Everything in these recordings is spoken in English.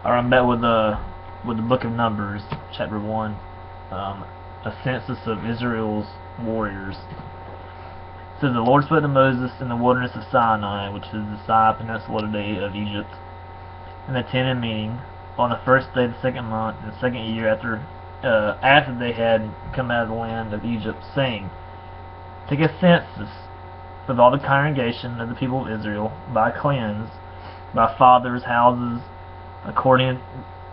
Alright, I'm back with the book of Numbers, chapter 1, a census of Israel's warriors. It says, the Lord spoke to Moses in the wilderness of Sinai, which is the Sinai Peninsula today of Egypt, in the tent of meeting, on the first day of the second month, in the second year after they had come out of the land of Egypt, saying, take a census of all the congregation of the people of Israel, by clans, by fathers' houses, according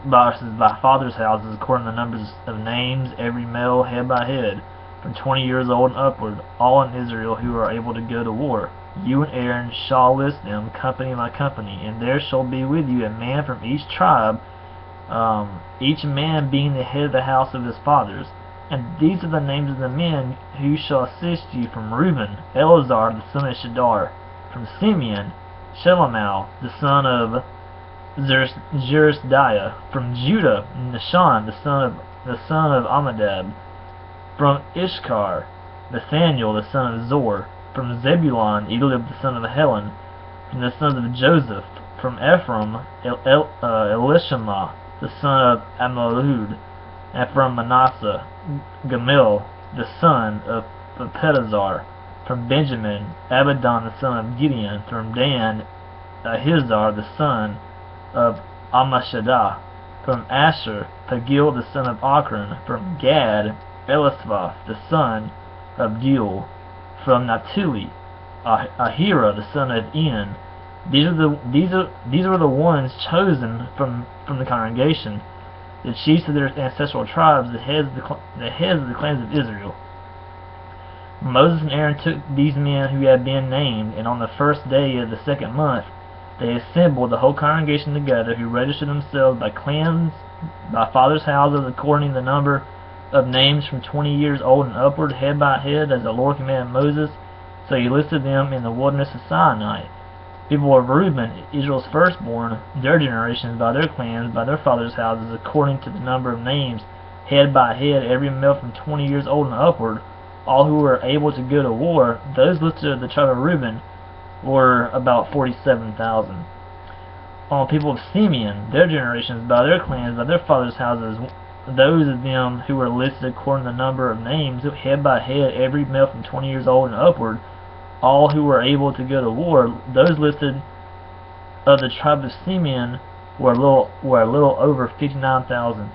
by fathers' houses, according to the numbers of names, every male head by head, from 20 years old and upward, all in Israel who are able to go to war. You and Aaron shall list them company by company, and there shall be with you a man from each tribe, each man being the head of the house of his fathers. And these are the names of the men who shall assist you: from Reuben, Eleazar the son of Shedar; from Simeon, Shelomoth the son of Jerisdiah; from Judah, Nahshon the son of Amminadab; from Issachar, Nathaniel the son of Zor; from Zebulun, Eliab the son of Helon; from the sons of Joseph; from Ephraim, Elishama the son of Ammihud; and from Manasseh, Gamil the son of Pedazar; from Benjamin, Abidan the son of Gideon; from Dan, Ahizar the son of Ammishaddai; from Asher, Pagil the son of Ochran; from Gad, Elisaph the son of Gil; from Naphtali, Ahira the son of En. These were the ones chosen from the congregation, the chiefs of their ancestral tribes, the heads of the clans of Israel. Moses and Aaron took these men who had been named, and on the first day of the second month they assembled the whole congregation together, who registered themselves by clans, by fathers' houses, according to the number of names, from 20 years old and upward, head by head, as the Lord commanded Moses. So he listed them in the wilderness of Sinai. People of Reuben, Israel's firstborn, their generations, by their clans, by their fathers' houses, according to the number of names, head by head, every male from 20 years old and upward, all who were able to go to war. Those listed of the tribe of Reuben were about 47,000. All people of Simeon, their generations, by their clans, by their fathers' houses, those of them who were listed according to the number of names, head by head, every male from 20 years old and upward, all who were able to go to war. Those listed of the tribe of Simeon were a little over 59,000.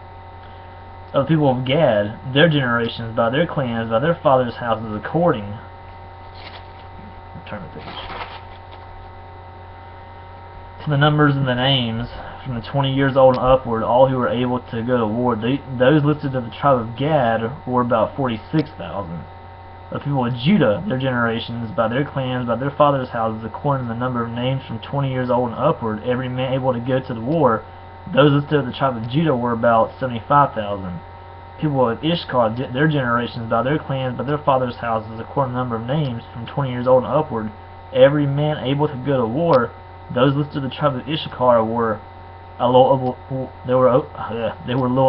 Of the people of Gad, their generations, by their clans, by their fathers' houses, according. Turn the page. To the numbers and the names, from the 20 years old and upward, all who were able to go to war. Those listed of the tribe of Gad were about 46,000. The people of Judah, their generations, by their clans, by their fathers' houses, according to the number of names, from 20 years old and upward, every man able to go to the war. Those listed of the tribe of Judah were about 75,000. People of Issachar, their generations, by their clans, by their fathers' houses, according to the number of names, from 20 years old and upward, every man able to go to war. Those listed of the tribe of Issachar were a little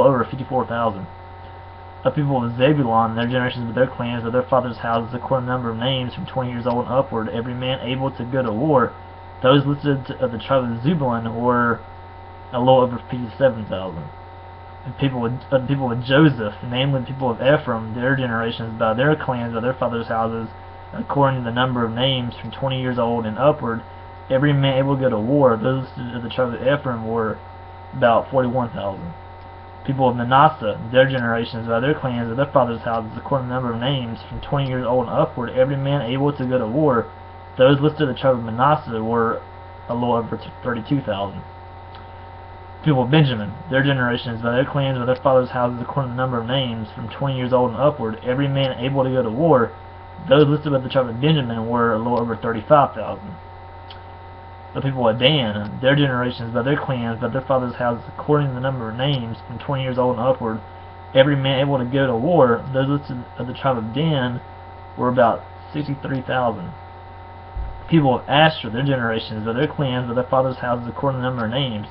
over 54,000. The people of Zebulun, their generations, by their clans, by their fathers' houses, according to the number of names, from 20 years old and upward, every man able to go to war. Those listed of the tribe of Zebulun were a little over 57,000. The people of Joseph, namely the people of Ephraim, their generations, by their clans, by their fathers' houses, according to the number of names, from 20 years old and upward, every man able to go to war. Those of the tribe of Ephraim were about 41,000. People of Manasseh, their generations, by their clans, by their fathers' houses, according to the number of names, from 20 years old and upward, every man able to go to war. Those listed of the tribe of Manasseh were a little over 32,000. People of Benjamin, their generations, by their clans, by their fathers' houses, according to the number of names, from 20 years old and upward, every man able to go to war. Those listed by the tribe of Benjamin were a little over 35,000. The people of Dan, their generations, by their clans, by their fathers' houses, according to the number of names, from 20 years old and upward, every man able to go to war. Those listed of the tribe of Dan were about 63,000. People of Asher, their generations, by their clans, by their fathers' houses, according to the number of names,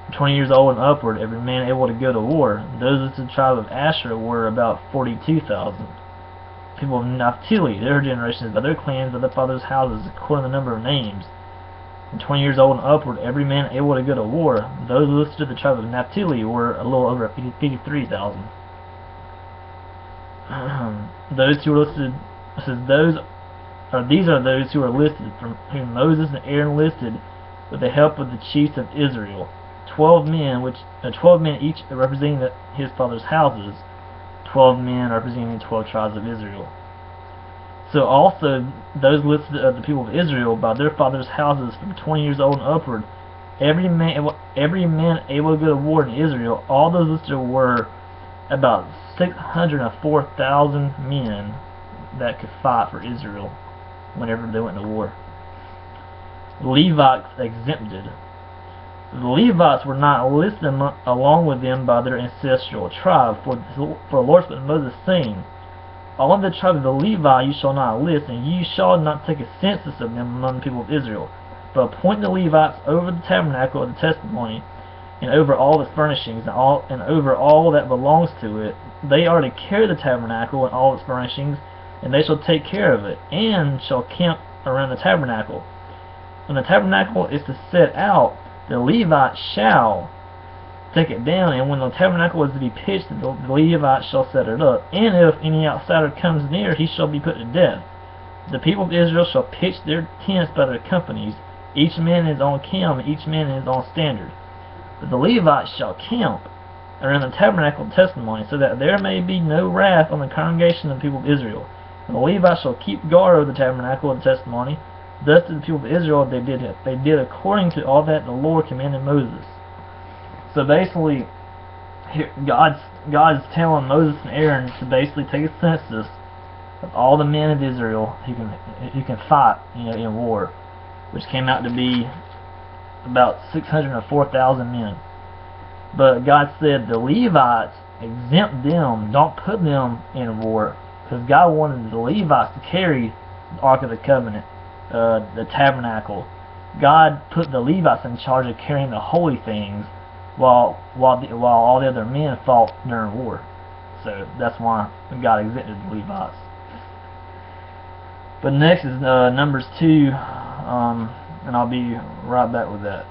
from 20 years old and upward, every man able to go to war. Those listed of the tribe of Asher were about 42,000. People of Naphtali, their generations, by their clans, by their fathers' houses, according to the number of names, from 20 years old and upward, every man able to go to war. Those listed to the tribe of Naphtali were a little over 53,000. Those who were listed, says these are those who are listed, from whom Moses and Aaron listed with the help of the chiefs of Israel, 12 men each representing his father's houses, 12 men representing the 12 tribes of Israel. So also those listed of the people of Israel by their fathers' houses from 20 years old and upward, every man able to go to war in Israel, all those listed were about 604,000 men that could fight for Israel whenever they went to war. Levites exempted. The Levites were not listed along with them by their ancestral tribe, for the Lord spoke to Moses, saying, all of the tribe of the Levi you shall not list, and ye shall not take a census of them among the people of Israel, but appoint the Levites over the tabernacle of the testimony, and over all its furnishings, and over all that belongs to it. They are to carry the tabernacle and all its furnishings, and they shall take care of it, and shall camp around the tabernacle. When the tabernacle is to set out, the Levites shall take it down, and when the tabernacle is to be pitched, the Levites shall set it up. And if any outsider comes near, he shall be put to death. The people of Israel shall pitch their tents by their companies, each man in his own camp, and each man in his own standard. But the Levites shall camp around the tabernacle of testimony, so that there may be no wrath on the congregation of the people of Israel. And the Levites shall keep guard over the tabernacle of the testimony. Thus to the people of Israel they did according to all that the Lord commanded Moses. So basically, God's telling Moses and Aaron to basically take a census of all the men of Israel who can fight, in war, which came out to be about 604,000 men. But God said the Levites, exempt them, don't put them in war, because God wanted the Levites to carry the Ark of the Covenant, the tabernacle. God put the Levites in charge of carrying the holy things, while all the other men fought during war. So that's why God exempted the Levites. But next is Numbers 2, and I'll be right back with that.